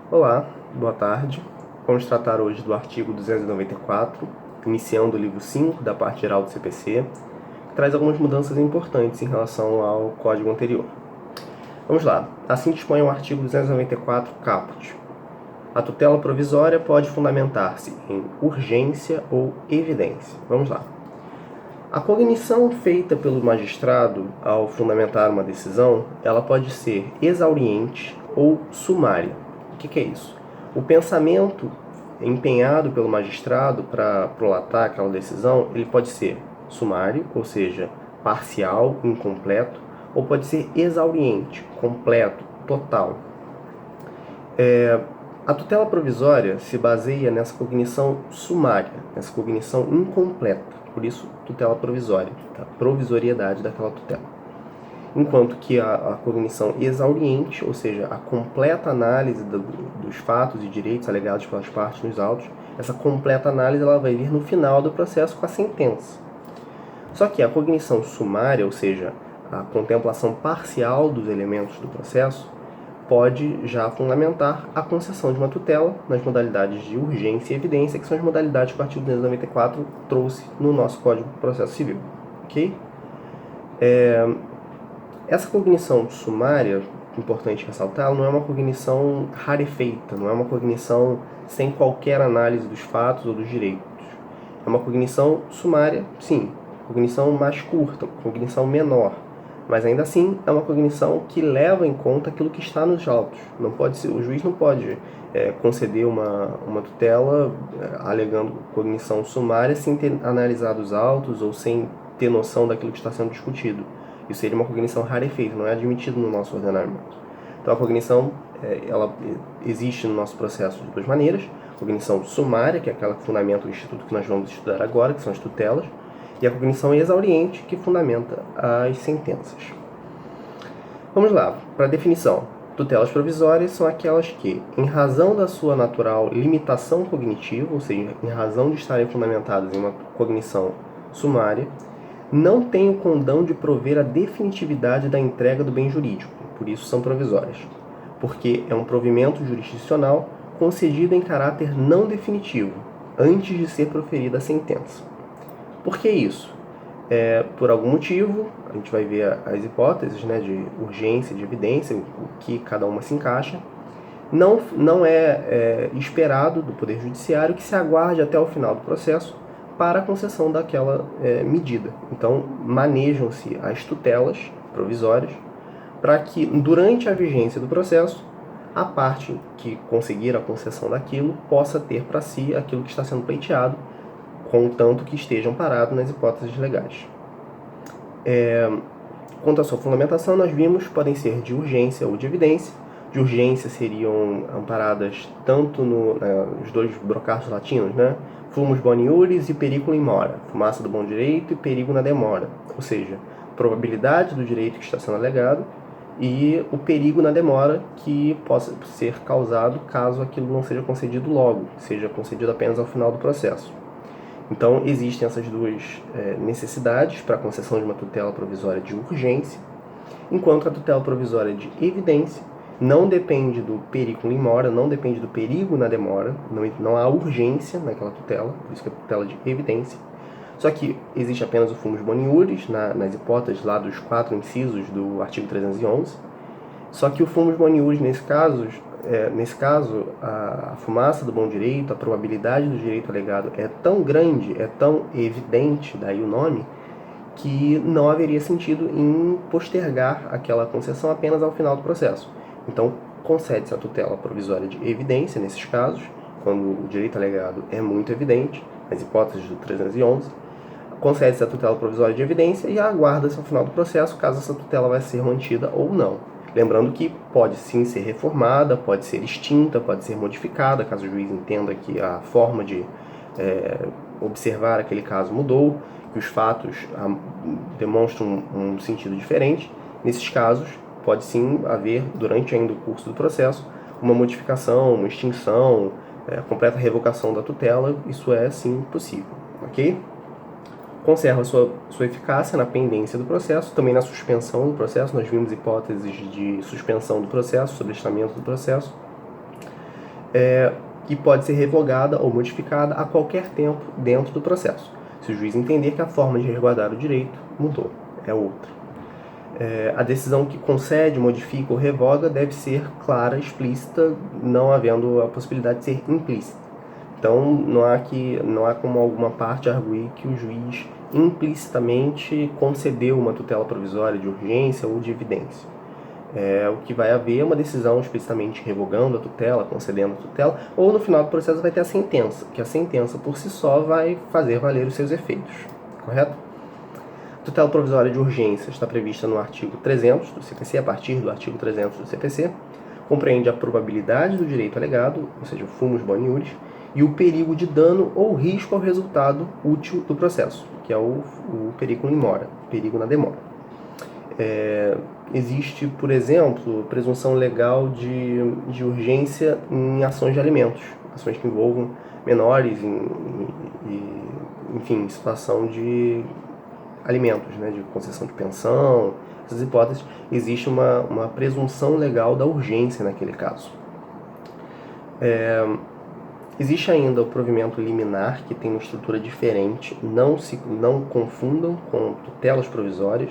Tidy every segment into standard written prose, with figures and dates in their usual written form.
Olá, boa tarde. Vamos tratar hoje do artigo 294, iniciando o livro 5 da parte geral do CPC, que traz algumas mudanças importantes em relação ao código anterior. Vamos lá. Assim dispõe o artigo 294 caput. A tutela provisória pode fundamentar-se em urgência ou evidência. Vamos lá. A cognição feita pelo magistrado ao fundamentar uma decisão, ela pode ser exauriente ou sumária. O que é isso? O pensamento empenhado pelo magistrado para prolatar aquela decisão, ele pode ser sumário, ou seja, parcial, incompleto, ou pode ser exauriente, completo, total. A tutela provisória se baseia nessa cognição sumária, nessa cognição incompleta, por isso tutela provisória, a provisoriedade daquela tutela. Enquanto que a cognição exauriente, ou seja, a completa análise dos fatos e direitos alegados pelas partes nos autos, essa completa análise ela vai vir no final do processo com a sentença. Só que a cognição sumária, ou seja, a contemplação parcial dos elementos do processo, pode já fundamentar a concessão de uma tutela nas modalidades de urgência e evidência, que são as modalidades que o artigo 294 trouxe no nosso Código de Processo Civil. Ok? Essa cognição sumária, importante ressaltar, ela não é uma cognição rarefeita, não é uma cognição sem qualquer análise dos fatos ou dos direitos. É uma cognição sumária, sim, cognição mais curta, cognição menor, mas ainda assim é uma cognição que leva em conta aquilo que está nos autos. Não pode ser, o juiz não pode conceder uma tutela alegando cognição sumária sem ter analisado os autos ou sem ter noção daquilo que está sendo discutido. Isso seria uma cognição rarefeita, não é admitido no nosso ordenamento. Então a cognição ela existe no nosso processo de duas maneiras: cognição sumária, que é aquela que fundamenta o instituto que nós vamos estudar agora, que são as tutelas, e a cognição exauriente, que fundamenta as sentenças. Vamos lá, para a definição. Tutelas provisórias são aquelas que, em razão da sua natural limitação cognitiva, ou seja, em razão de estarem fundamentadas em uma cognição sumária, não têm o condão de prover a definitividade da entrega do bem jurídico, por isso são provisórias, porque é um provimento jurisdicional concedido em caráter não definitivo, antes de ser proferida a sentença. Por que isso? Por algum motivo, a gente vai ver as hipóteses, né, de urgência e de evidência, o que cada uma se encaixa. Não é esperado do Poder Judiciário que se aguarde até o final do processo para a concessão daquela medida. Então, manejam-se as tutelas provisórias para que, durante a vigência do processo, a parte que conseguir a concessão daquilo possa ter para si aquilo que está sendo pleiteado, contanto que estejam parados nas hipóteses legais. Quanto à sua fundamentação, nós vimos podem ser de urgência ou de evidência. De urgência seriam amparadas tanto nos dois brocardos latinos, né? Fumus boni iuris e periculum in mora, fumaça do bom direito e perigo na demora, ou seja, probabilidade do direito que está sendo alegado e o perigo na demora que possa ser causado caso aquilo não seja concedido logo, seja concedido apenas ao final do processo. Então, existem essas duas necessidades para a concessão de uma tutela provisória de urgência, enquanto a tutela provisória de evidência não depende do periculum in mora, não depende do perigo na demora, não há urgência naquela tutela, por isso que é tutela de evidência. Só que existe apenas o fumus boni iuris, nas hipóteses lá dos 4 incisos do artigo 311. Só que o fumus boni iuris, nesse caso, a fumaça do bom direito, a probabilidade do direito alegado é tão grande, é tão evidente, daí o nome, que não haveria sentido em postergar aquela concessão apenas ao final do processo. Então, concede-se a tutela provisória de evidência, nesses casos, quando o direito alegado é muito evidente, nas hipóteses do 311, concede-se a tutela provisória de evidência e aguarda-se ao final do processo, caso essa tutela vai ser mantida ou não. Lembrando que pode sim ser reformada, pode ser extinta, pode ser modificada, caso o juiz entenda que a forma de observar aquele caso mudou, que os fatos demonstram um sentido diferente. Nesses casos, pode sim haver, durante ainda o curso do processo, uma modificação, uma extinção, completa revogação da tutela. Isso é sim possível, ok? Conserva sua eficácia na pendência do processo, também na suspensão do processo. Nós vimos hipóteses de suspensão do processo, sobrestamento do processo. que pode ser revogada ou modificada a qualquer tempo dentro do processo, se o juiz entender que a forma de resguardar o direito mudou, é outra. A decisão que concede, modifica ou revoga deve ser clara, explícita, não havendo a possibilidade de ser implícita. Então, não há como alguma parte arguir que o juiz implicitamente concedeu uma tutela provisória de urgência ou de evidência. O que vai haver é uma decisão explicitamente revogando a tutela, concedendo a tutela, ou no final do processo vai ter a sentença, que a sentença por si só vai fazer valer os seus efeitos, correto? A tutela provisória de urgência está prevista no artigo 300 do CPC, a partir do artigo 300 do CPC, compreende a probabilidade do direito alegado, ou seja, o fumus boni iuris, e o perigo de dano ou risco ao resultado útil do processo, que é o periculum in mora, perigo na demora. Existe, por exemplo, presunção legal de urgência em ações de alimentos, ações que envolvam menores, enfim, em situação de alimentos, né, de concessão de pensão, essas hipóteses, existe uma presunção legal da urgência naquele caso. Existe ainda o provimento liminar, que tem uma estrutura diferente, não confundam com tutelas provisórias.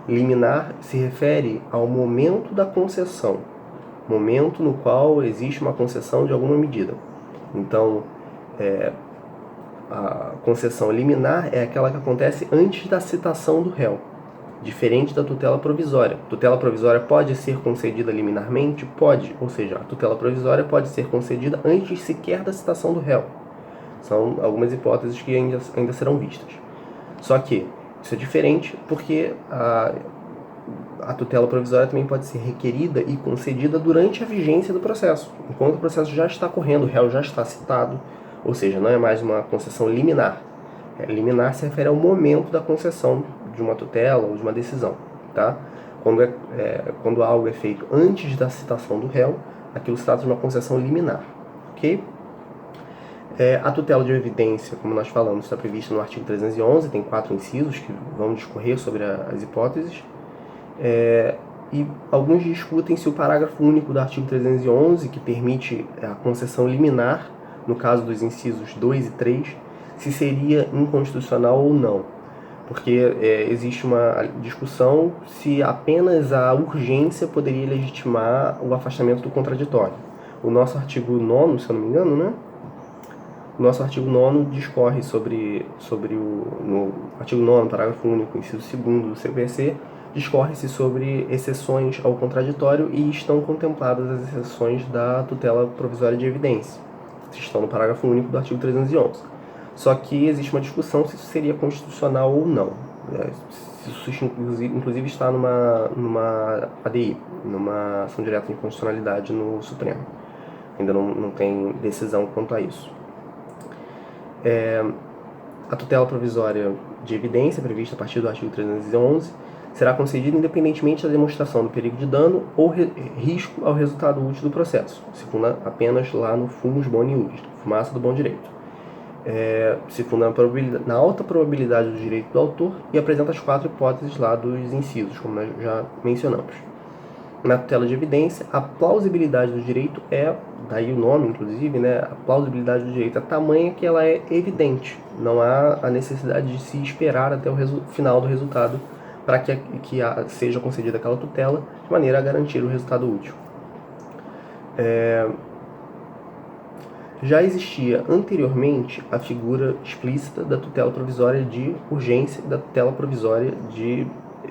Liminar se refere ao momento da concessão, momento no qual existe uma concessão de alguma medida. Então, a concessão liminar é aquela que acontece antes da citação do réu, diferente da tutela provisória. A tutela provisória pode ser concedida liminarmente? Pode, ou seja, a tutela provisória pode ser concedida antes sequer da citação do réu. São algumas hipóteses que ainda serão vistas. Só que isso é diferente porque a tutela provisória também pode ser requerida e concedida durante a vigência do processo, enquanto o processo já está correndo, o réu já está citado, ou seja, não é mais uma concessão liminar. Liminar se refere ao momento da concessão de uma tutela ou de uma decisão, tá? Quando algo é feito antes da citação do réu, aquilo se trata de uma concessão liminar, ok? A tutela de evidência, como nós falamos, está prevista no artigo 311, tem 4 incisos que vão discorrer sobre as hipóteses. E alguns discutem se o parágrafo único do artigo 311, que permite a concessão liminar, no caso dos incisos 2 e 3, se seria inconstitucional ou não. Porque existe uma discussão se apenas a urgência poderia legitimar o afastamento do contraditório. O nosso artigo 9º, se eu não me engano, né? O nosso artigo 9º discorre no artigo 9º, parágrafo único, inciso 2º do CPC, discorre-se sobre exceções ao contraditório e estão contempladas as exceções da tutela provisória de evidência, que estão no parágrafo único do artigo 311. Só que existe uma discussão se isso seria constitucional ou não. Isso inclusive está numa ADI, numa ação direta de inconstitucionalidade no Supremo. Ainda não tem decisão quanto a isso. A tutela provisória de evidência, prevista a partir do artigo 311, será concedida independentemente da demonstração do perigo de dano ou risco ao resultado útil do processo. Se funda apenas lá no fumus boni iuris, fumaça do bom direito. Se funda na alta probabilidade do direito do autor e apresenta as 4 hipóteses lá dos incisos, como nós já mencionamos. Na tutela de evidência, a plausibilidade do direito daí o nome inclusive, né, a plausibilidade do direito é tamanha que ela é evidente. Não há a necessidade de se esperar até o final do resultado para que seja concedida aquela tutela, de maneira a garantir o resultado útil. Já existia anteriormente a figura explícita da tutela provisória de urgência e da tutela provisória de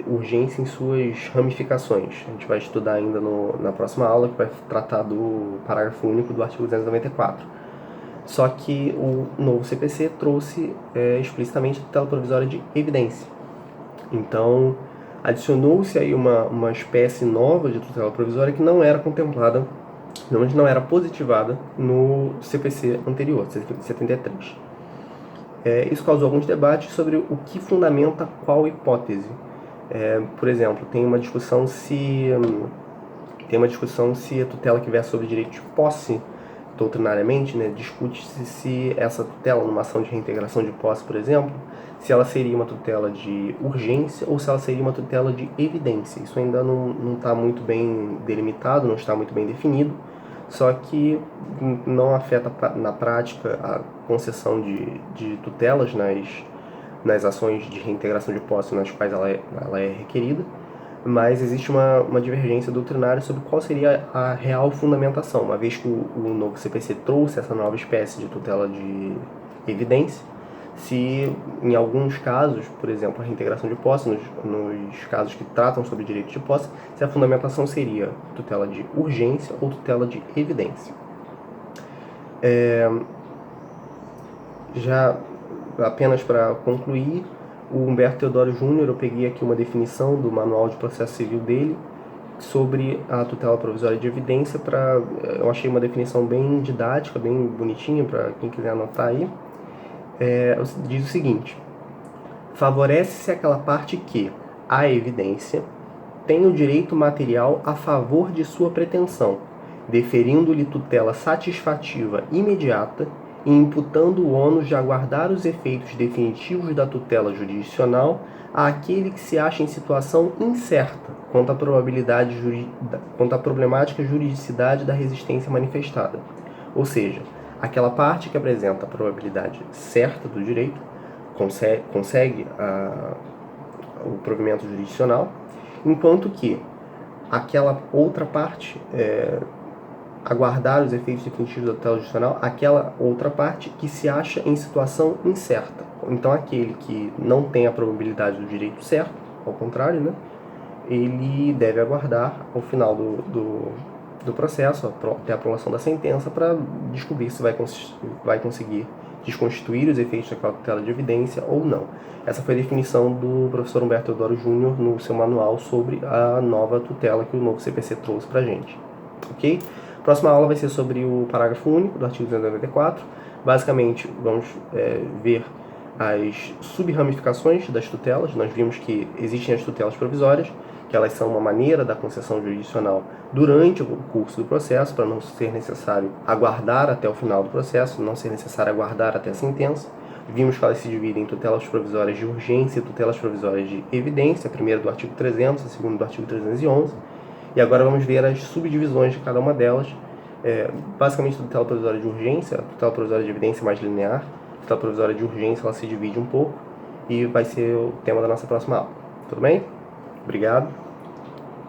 urgência em suas ramificações. A gente vai estudar ainda na próxima aula, que vai tratar do parágrafo único do artigo 294. Só que o novo CPC trouxe explicitamente a tutela provisória de evidência. Então, adicionou-se aí uma espécie nova de tutela provisória que não era contemplada, não era positivada no CPC anterior, 73. Isso causou alguns debates sobre o que fundamenta qual hipótese. Por exemplo, tem uma discussão se a tutela que vier sobre direito de posse, doutrinariamente, né, discute-se se essa tutela, numa ação de reintegração de posse, por exemplo, se ela seria uma tutela de urgência ou se ela seria uma tutela de evidência. Isso ainda não está muito bem delimitado, não está muito bem definido, só que não afeta na prática a concessão de tutelas nas ações de reintegração de posse nas quais ela é requerida, mas existe uma divergência doutrinária sobre qual seria a real fundamentação, uma vez que o novo CPC trouxe essa nova espécie de tutela de evidência. Se em alguns casos, por exemplo, a reintegração de posse, nos casos que tratam sobre direito de posse, se a fundamentação seria tutela de urgência ou tutela de evidência. Já apenas para concluir, o Humberto Teodoro Júnior, eu peguei aqui uma definição do Manual de Processo Civil dele sobre a tutela provisória de evidência. Eu achei uma definição bem didática, bem bonitinha, para quem quiser anotar aí. Diz o seguinte: favorece-se aquela parte que, à evidência, tem o direito material a favor de sua pretensão, deferindo-lhe tutela satisfativa imediata e imputando o ônus de aguardar os efeitos definitivos da tutela jurisdicional àquele que se acha em situação incerta quanto à problemática juridicidade da resistência manifestada. Ou seja, aquela parte que apresenta a probabilidade certa do direito consegue o provimento jurisdicional, enquanto que aquela outra parte, aguardar os efeitos definitivos da tutela jurisdicional, aquela outra parte que se acha em situação incerta. Então, aquele que não tem a probabilidade do direito certo, ao contrário, né, ele deve aguardar ao final do processo, até a aprovação da sentença, para descobrir se vai conseguir desconstituir os efeitos daquela tutela de evidência ou não. Essa foi a definição do professor Humberto Teodoro Júnior no seu manual sobre a nova tutela que o novo CPC trouxe para a gente. Ok? A próxima aula vai ser sobre o parágrafo único do artigo 294. Basicamente, vamos ver as sub-ramificações das tutelas. Nós vimos que existem as tutelas provisórias, que elas são uma maneira da concessão jurisdicional durante o curso do processo, para não ser necessário aguardar até o final do processo, não ser necessário aguardar até a sentença. Vimos que elas se dividem em tutelas provisórias de urgência e tutelas provisórias de evidência, a primeira do artigo 300, a segunda do artigo 311. E agora vamos ver as subdivisões de cada uma delas. Basicamente, a tutela provisória de urgência, a tutela provisória de evidência mais linear, a tutela provisória de urgência ela se divide um pouco e vai ser o tema da nossa próxima aula. Tudo bem? Obrigado.